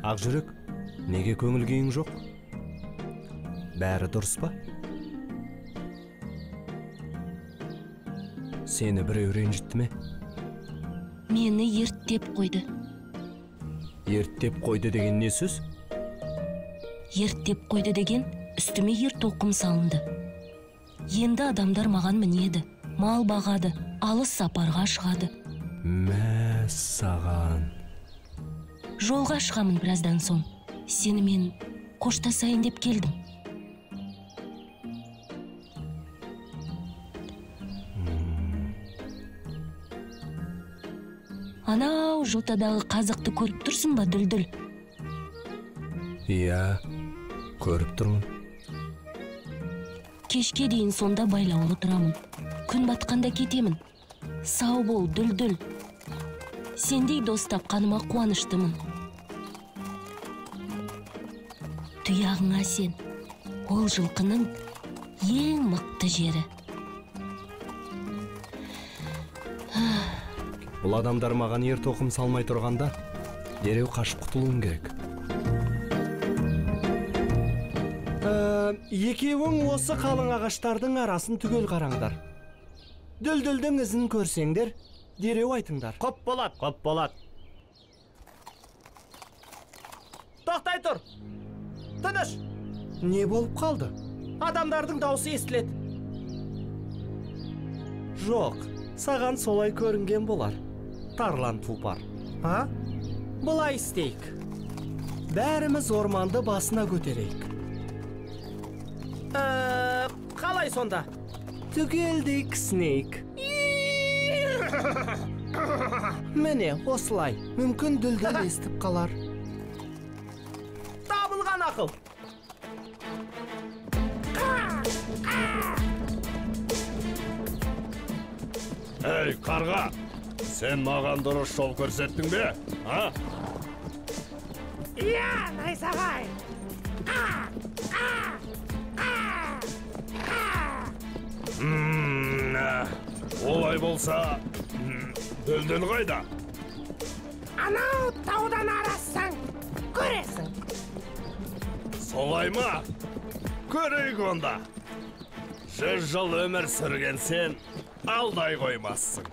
Ак жүрөк, неге көңүл күйүң жок? Бәрі дұрыс па? Сені біреу ренжітті ме? Мені ерттеп қойды. Ерттеп қойды деген не сөз? Ерттеп қойды деген үстіме ер тоқым салынды. Енді адамдар маған мінеді, мал бағады, алыс сапарға шығады. Мә саған. Жолға шығамын біраздан соң. Сенімен қоштасайын деп келдім. Анау жотадағы қазықты көріп тұрсың ба, Дүлдүл? Иә, көріп тұрмын. Кешке дейін сонда байлаулы тұрамын. Күн батқанда кетемін. Сау бол, Дүлдүл. Сендей дос тапқаныма қуаныштымын. Тұяғыңа сен, ол жылқының ең мықты жері. Бұл адамдар маған ер тоқым салмай тұрғанда, дереу қашып құтылуым керек. Екеуің осы қалың ағаштардың арасын түгел қараңдар. Дүлдүлдің ізін көрсеңдер, дереу айтыңдар. Қоп болады. Тоқтай тұр. Тыныш. Не болып қалды? Адамдардың даусы естіледі. Жоқ, саған солай көрінген болар. Тарлан тұлпар. Бұлай істейік. Бәріміз орманды басына көтерейік. Қалай сонда? Түгелдей кісінейік. Міне, осылай. Мүмкін Дүлдүл естіп қалар. Табылған ақыл. Ей, қарға! Сен маған дұрыс жол көрсеттің бе? Иә, найзағай. Олай болса, Дүлдүл қайда? Анау таудан арассаң, көресің. Солай ма? Көрейік онда. 100 жыл өмір сүрген сен алдай қоймассың.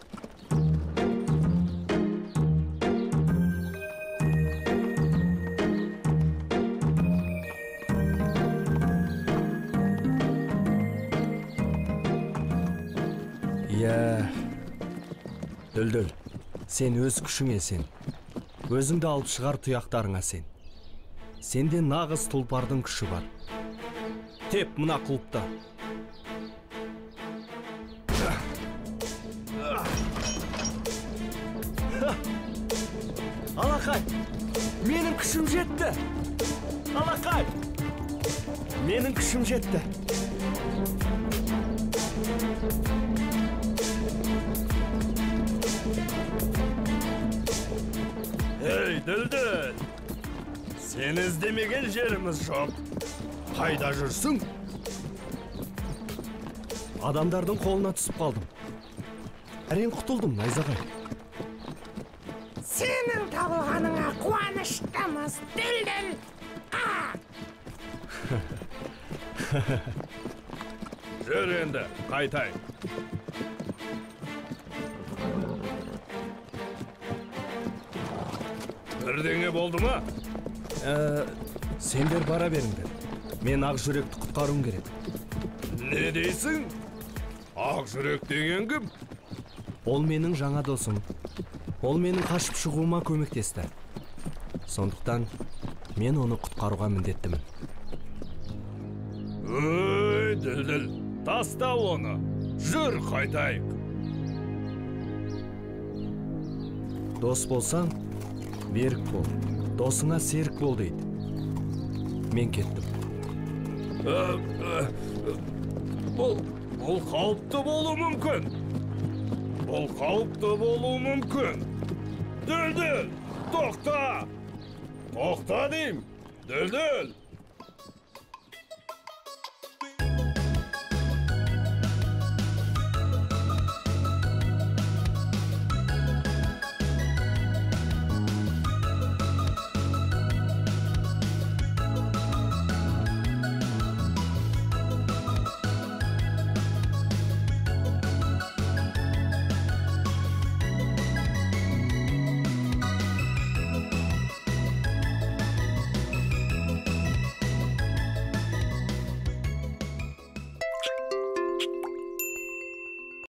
Иә, Дүлдүл, сен өз күшіңе сен. Өзіңді алып шығар тұяқтарыңа сен. Сенде нағыз тұлпардың күші бар. Теп мына құлыпта. Алақай, менің күшім жетті. Алақай, менің күшім жетті. Ей, Дүлдүл! Сен іздемеген жеріміз жоқ. Қайда жүрсің? Адамдардың қолына түсіп қалдым. Әрен құтылдым, найзағай. Сенің табылғаныңа қуаныштымыз, Дүлдүл. Жүр енді, қайтай. Бірдеңе болды ма? Сендер бара беріңдер. Мен ақ жүректі құтқаруым керек. Не дейсің? Ақ жүрек деген кім? Ол менің жаңа досым. Ол менің қашып шығуыма көмектесті. Сондықтан мен оны құтқаруға міндеттімін. Өй, Дүлдүл, таста оны. Жүр, қайтайық. Дос болсаң, берік бол. Досыңа серік бол дейді. Мен кеттім. Бұл қауіпті болу мүмкін. Бұл қауіпті болу мүмкін. Дүлдүл, тоқта! Тоқта дейм, Дүлдүл!